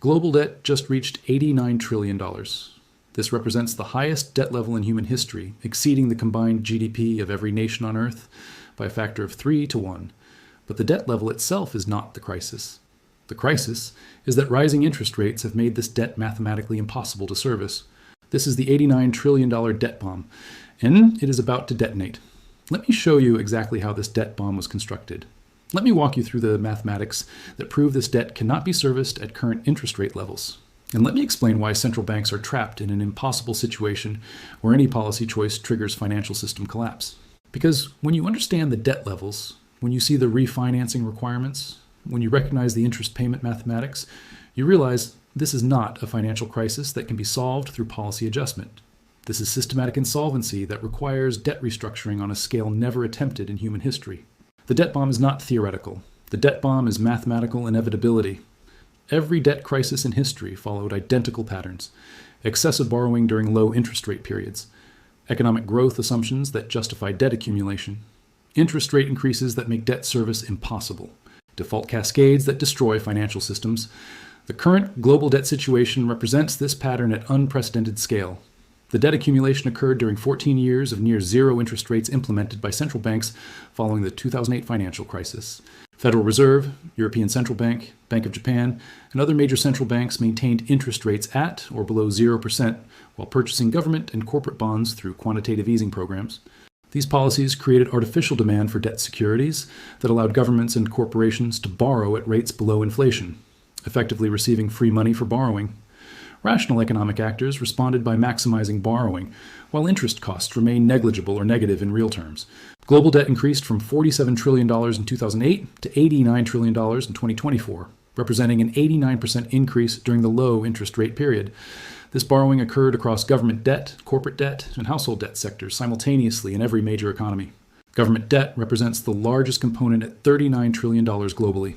Global debt just reached $89 trillion. This represents the highest debt level in human history, exceeding the combined GDP of every nation on Earth by a factor of 3 to 1. But the debt level itself is not the crisis. The crisis is that rising interest rates have made this debt mathematically impossible to service. This is the $89 trillion debt bomb, and it is about to detonate. Let me show you exactly how this debt bomb was constructed. Let me walk you through the mathematics that prove this debt cannot be serviced at current interest rate levels. And let me explain why central banks are trapped in an impossible situation where any policy choice triggers financial system collapse. Because when you understand the debt levels, when you see the refinancing requirements, when you recognize the interest payment mathematics, you realize this is not a financial crisis that can be solved through policy adjustment. This is systematic insolvency that requires debt restructuring on a scale never attempted in human history. The debt bomb is not theoretical. The debt bomb is mathematical inevitability. Every debt crisis in history followed identical patterns: excessive borrowing during low interest rate periods, economic growth assumptions that justify debt accumulation, interest rate increases that make debt service impossible, default cascades that destroy financial systems. The current global debt situation represents this pattern at unprecedented scale. The debt accumulation occurred during 14 years of near zero interest rates implemented by central banks following the 2008 financial crisis. Federal Reserve, European Central Bank, Bank of Japan, and other major central banks maintained interest rates at or below 0% while purchasing government and corporate bonds through quantitative easing programs. These policies created artificial demand for debt securities that allowed governments and corporations to borrow at rates below inflation, effectively receiving free money for borrowing. Rational economic actors responded by maximizing borrowing, while interest costs remained negligible or negative in real terms. Global debt increased from $47 trillion in 2008 to $89 trillion in 2024, representing an 89% increase during the low interest rate period. This borrowing occurred across government debt, corporate debt, and household debt sectors simultaneously in every major economy. Government debt represents the largest component at $39 trillion globally.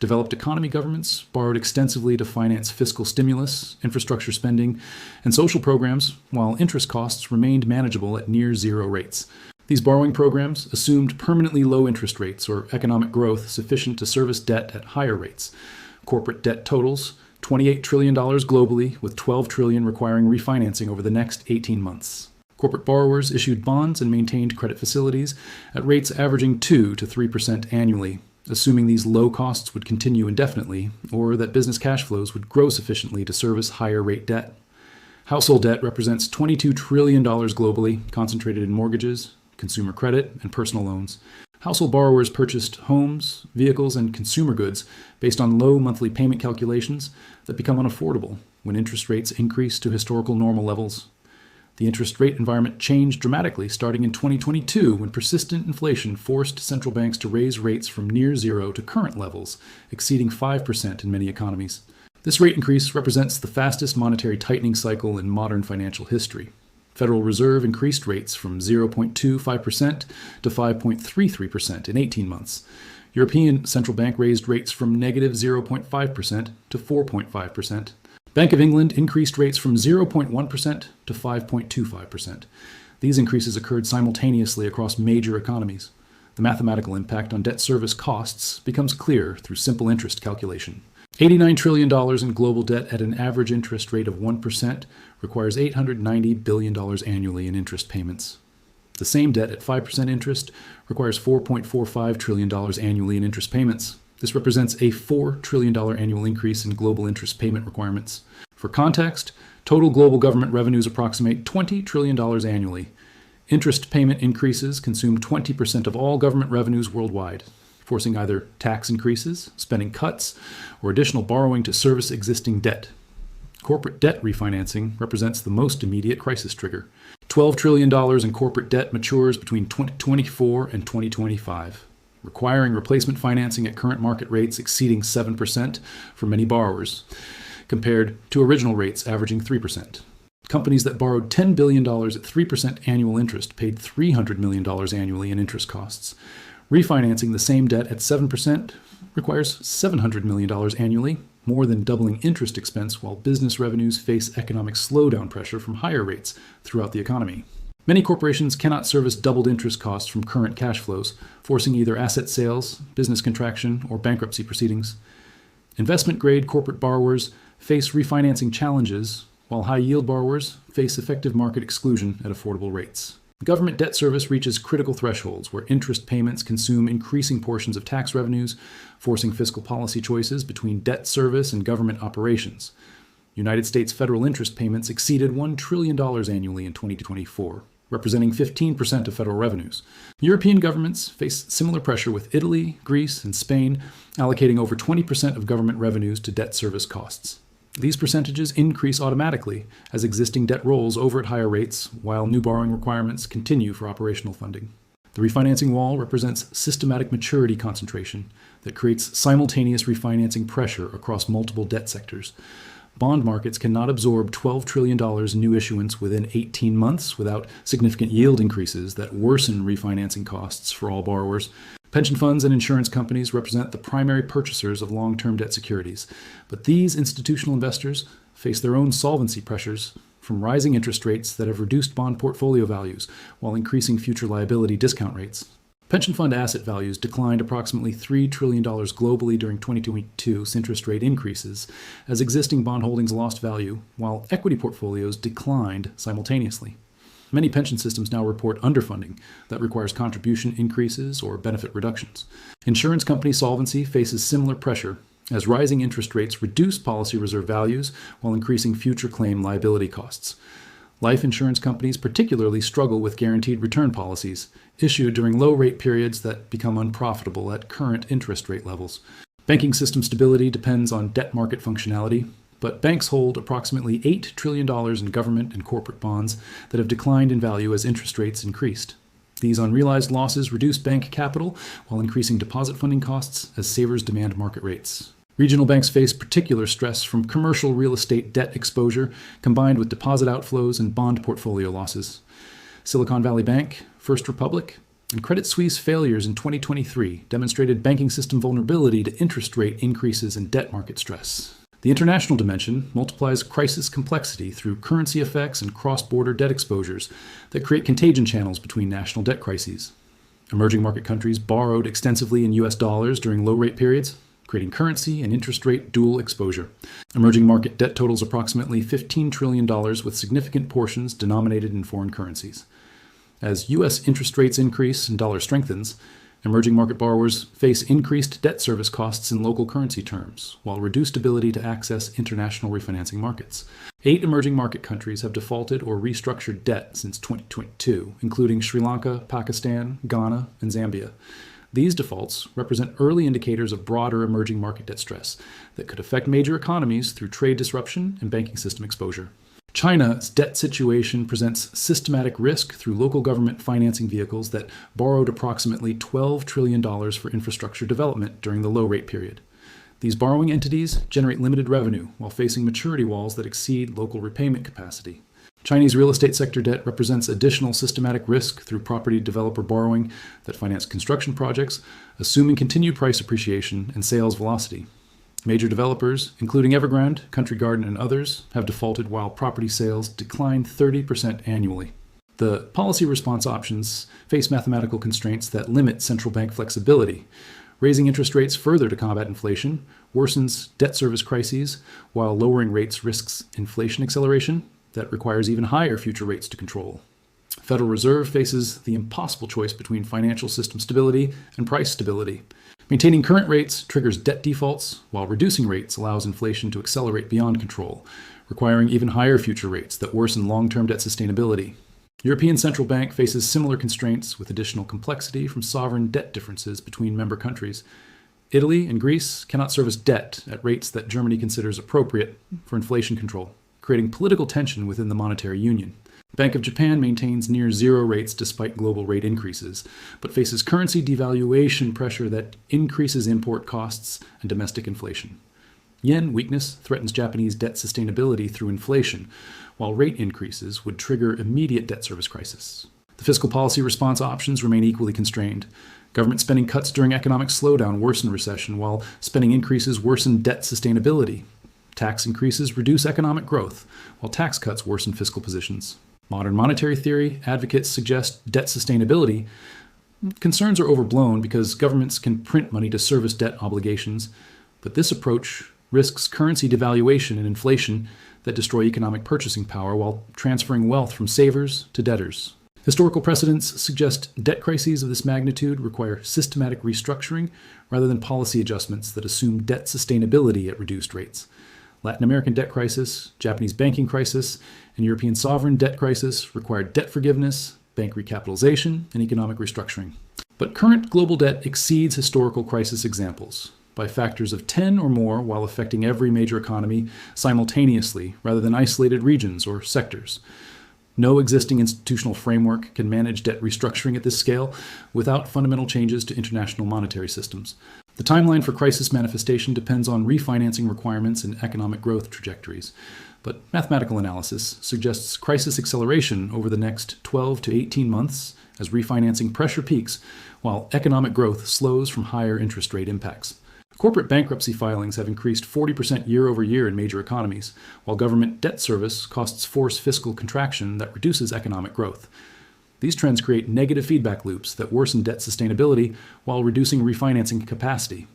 Developed economy governments borrowed extensively to finance fiscal stimulus, infrastructure spending, and social programs, while interest costs remained manageable at near zero rates. These borrowing programs assumed permanently low interest rates or economic growth sufficient to service debt at higher rates. Corporate debt totals $28 trillion globally, with $12 trillion requiring refinancing over the next 18 months. Corporate borrowers issued bonds and maintained credit facilities at rates averaging 2 to 3% annually, assuming these low costs would continue indefinitely, or that business cash flows would grow sufficiently to service higher rate debt. Household debt represents $22 trillion globally, concentrated in mortgages, consumer credit, and personal loans. Household borrowers purchased homes, vehicles, and consumer goods based on low monthly payment calculations that become unaffordable when interest rates increase to historical normal levels. The interest rate environment changed dramatically starting in 2022 when persistent inflation forced central banks to raise rates from near zero to current levels, exceeding 5% in many economies. This rate increase represents the fastest monetary tightening cycle in modern financial history. Federal Reserve increased rates from 0.25% to 5.33% in 18 months. European Central Bank raised rates from negative 0.5% to 4.5%. Bank of England increased rates from 0.1% to 5.25%. These increases occurred simultaneously across major economies. The mathematical impact on debt service costs becomes clear through simple interest calculation. $89 trillion in global debt at an average interest rate of 1% requires $890 billion annually in interest payments. The same debt at 5% interest requires $4.45 trillion annually in interest payments. This represents a $4 trillion annual increase in global interest payment requirements. For context, total global government revenues approximate $20 trillion annually. Interest payment increases consume 20% of all government revenues worldwide, forcing either tax increases, spending cuts, or additional borrowing to service existing debt. Corporate debt refinancing represents the most immediate crisis trigger. $12 trillion in corporate debt matures between 2024 and 2025. Requiring replacement financing at current market rates exceeding 7% for many borrowers, compared to original rates averaging 3%. Companies that borrowed $10 billion at 3% annual interest paid $300 million annually in interest costs. Refinancing the same debt at 7% requires $700 million annually, more than doubling interest expense while business revenues face economic slowdown pressure from higher rates throughout the economy. Many corporations cannot service doubled interest costs from current cash flows, forcing either asset sales, business contraction, or bankruptcy proceedings. Investment-grade corporate borrowers face refinancing challenges, while high-yield borrowers face effective market exclusion at affordable rates. Government debt service reaches critical thresholds where interest payments consume increasing portions of tax revenues, forcing fiscal policy choices between debt service and government operations. United States federal interest payments exceeded $1 trillion annually in 2024, representing 15% of federal revenues. European governments face similar pressure, with Italy, Greece, and Spain allocating over 20% of government revenues to debt service costs. These percentages increase automatically as existing debt rolls over at higher rates, while new borrowing requirements continue for operational funding. The refinancing wall represents systematic maturity concentration that creates simultaneous refinancing pressure across multiple debt sectors. Bond markets cannot absorb $12 trillion in new issuance within 18 months without significant yield increases that worsen refinancing costs for all borrowers. Pension funds and insurance companies represent the primary purchasers of long-term debt securities, but these institutional investors face their own solvency pressures from rising interest rates that have reduced bond portfolio values while increasing future liability discount rates. Pension fund asset values declined approximately $3 trillion globally during 2022's interest rate increases, as existing bond holdings lost value, while equity portfolios declined simultaneously. Many pension systems now report underfunding that requires contribution increases or benefit reductions. Insurance company solvency faces similar pressure, as rising interest rates reduce policy reserve values while increasing future claim liability costs. Life insurance companies particularly struggle with guaranteed return policies, issued during low-rate periods that become unprofitable at current interest rate levels. Banking system stability depends on debt market functionality, but banks hold approximately $8 trillion in government and corporate bonds that have declined in value as interest rates increased. These unrealized losses reduce bank capital while increasing deposit funding costs as savers demand market rates. Regional banks face particular stress from commercial real estate debt exposure combined with deposit outflows and bond portfolio losses. Silicon Valley Bank, First Republic, and Credit Suisse failures in 2023 demonstrated banking system vulnerability to interest rate increases and debt market stress. The international dimension multiplies crisis complexity through currency effects and cross-border debt exposures that create contagion channels between national debt crises. Emerging market countries borrowed extensively in US dollars during low-rate periods, creating currency and interest rate dual exposure. Emerging market debt totals approximately $15 trillion with significant portions denominated in foreign currencies. As U.S. interest rates increase and dollar strengthens, emerging market borrowers face increased debt service costs in local currency terms, while reduced ability to access international refinancing markets. 8 emerging market countries have defaulted or restructured debt since 2022, including Sri Lanka, Pakistan, Ghana, and Zambia. These defaults represent early indicators of broader emerging market debt stress that could affect major economies through trade disruption and banking system exposure. China's debt situation presents systematic risk through local government financing vehicles that borrowed approximately $12 trillion for infrastructure development during the low-rate period. These borrowing entities generate limited revenue while facing maturity walls that exceed local repayment capacity. Chinese real estate sector debt represents additional systematic risk through property developer borrowing that finance construction projects, assuming continued price appreciation and sales velocity. Major developers, including Evergrande, Country Garden, and others, have defaulted while property sales decline 30% annually. The policy response options face mathematical constraints that limit central bank flexibility. Raising interest rates further to combat inflation worsens debt service crises, while lowering rates risks inflation acceleration that requires even higher future rates to control. The Federal Reserve faces the impossible choice between financial system stability and price stability. Maintaining current rates triggers debt defaults, while reducing rates allows inflation to accelerate beyond control, requiring even higher future rates that worsen long-term debt sustainability. European Central Bank faces similar constraints with additional complexity from sovereign debt differences between member countries. Italy and Greece cannot service debt at rates that Germany considers appropriate for inflation control, creating political tension within the monetary union. Bank of Japan maintains near zero rates despite global rate increases, but faces currency devaluation pressure that increases import costs and domestic inflation. Yen weakness threatens Japanese debt sustainability through inflation, while rate increases would trigger immediate debt service crisis. The fiscal policy response options remain equally constrained. Government spending cuts during economic slowdown worsen recession, while spending increases worsen debt sustainability. Tax increases reduce economic growth, while tax cuts worsen fiscal positions. Modern monetary theory advocates suggest debt sustainability. Concerns are overblown because governments can print money to service debt obligations, but this approach risks currency devaluation and inflation that destroy economic purchasing power while transferring wealth from savers to debtors. Historical precedents suggest debt crises of this magnitude require systematic restructuring rather than policy adjustments that assume debt sustainability at reduced rates. Latin American debt crisis, Japanese banking crisis, and European sovereign debt crisis required debt forgiveness, bank recapitalization, and economic restructuring. But current global debt exceeds historical crisis examples by factors of 10 or more while affecting every major economy simultaneously rather than isolated regions or sectors. No existing institutional framework can manage debt restructuring at this scale without fundamental changes to international monetary systems. The timeline for crisis manifestation depends on refinancing requirements and economic growth trajectories, but mathematical analysis suggests crisis acceleration over the next 12 to 18 months as refinancing pressure peaks while economic growth slows from higher interest rate impacts. Corporate bankruptcy filings have increased 40% year over year in major economies, while government debt service costs force fiscal contraction that reduces economic growth. These trends create negative feedback loops that worsen debt sustainability while reducing refinancing capacity.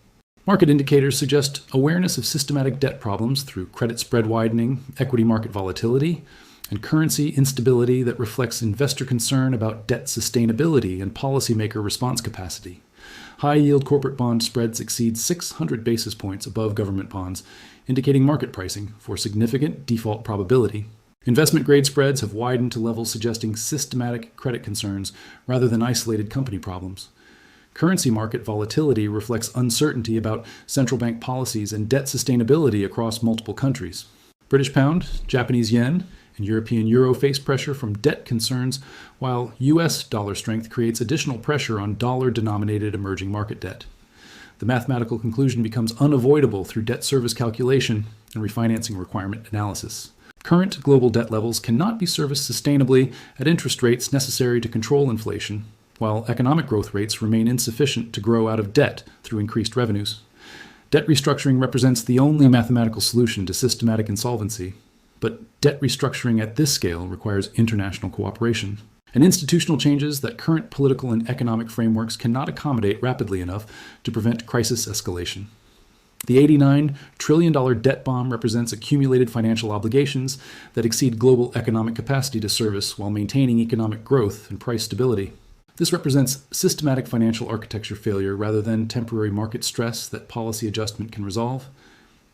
Market indicators suggest awareness of systematic debt problems through credit spread widening, equity market volatility, and currency instability that reflects investor concern about debt sustainability and policymaker response capacity. High-yield corporate bond spreads exceed 600 basis points above government bonds, indicating market pricing for significant default probability. Investment-grade spreads have widened to levels suggesting systematic credit concerns rather than isolated company problems. Currency market volatility reflects uncertainty about central bank policies and debt sustainability across multiple countries. British pound, Japanese yen, and European euro face pressure from debt concerns, while U.S. dollar strength creates additional pressure on dollar-denominated emerging market debt. The mathematical conclusion becomes unavoidable through debt service calculation and refinancing requirement analysis. Current global debt levels cannot be serviced sustainably at interest rates necessary to control inflation, while economic growth rates remain insufficient to grow out of debt through increased revenues. Debt restructuring represents the only mathematical solution to systematic insolvency, but debt restructuring at this scale requires international cooperation and institutional changes that current political and economic frameworks cannot accommodate rapidly enough to prevent crisis escalation. The $89 trillion debt bomb represents accumulated financial obligations that exceed global economic capacity to service while maintaining economic growth and price stability. This represents systematic financial architecture failure rather than temporary market stress that policy adjustment can resolve.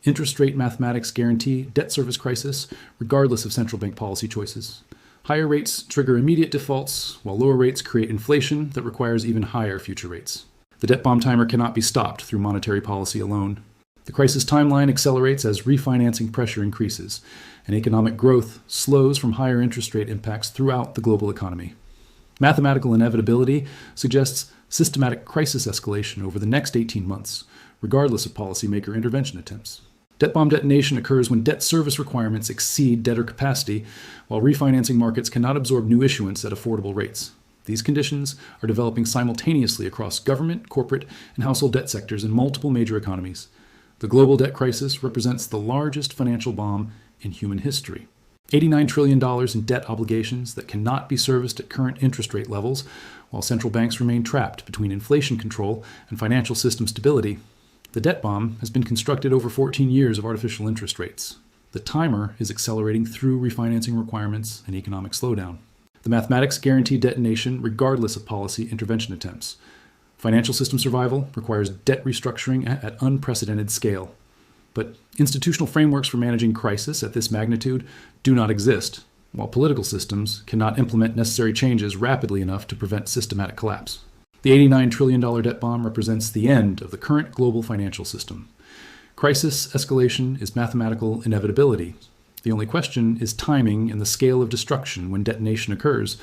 Interest rate mathematics guarantee debt service crisis regardless of central bank policy choices. Higher rates trigger immediate defaults, while lower rates create inflation that requires even higher future rates. The debt bomb timer cannot be stopped through monetary policy alone. The crisis timeline accelerates as refinancing pressure increases, and economic growth slows from higher interest rate impacts throughout the global economy. Mathematical inevitability suggests systematic crisis escalation over the next 18 months, regardless of policymaker intervention attempts. Debt bomb detonation occurs when debt service requirements exceed debtor capacity, while refinancing markets cannot absorb new issuance at affordable rates. These conditions are developing simultaneously across government, corporate, and household debt sectors in multiple major economies. The global debt crisis represents the largest financial bomb in human history. $89 trillion in debt obligations that cannot be serviced at current interest rate levels, while central banks remain trapped between inflation control and financial system stability. The debt bomb has been constructed over 14 years of artificial interest rates. The timer is accelerating through refinancing requirements and economic slowdown. The mathematics guarantee detonation regardless of policy intervention attempts. Financial system survival requires debt restructuring at unprecedented scale. But institutional frameworks for managing crisis at this magnitude do not exist, while political systems cannot implement necessary changes rapidly enough to prevent systematic collapse. The $89 trillion debt bomb represents the end of the current global financial system. Crisis escalation is mathematical inevitability. The only question is timing and the scale of destruction when detonation occurs,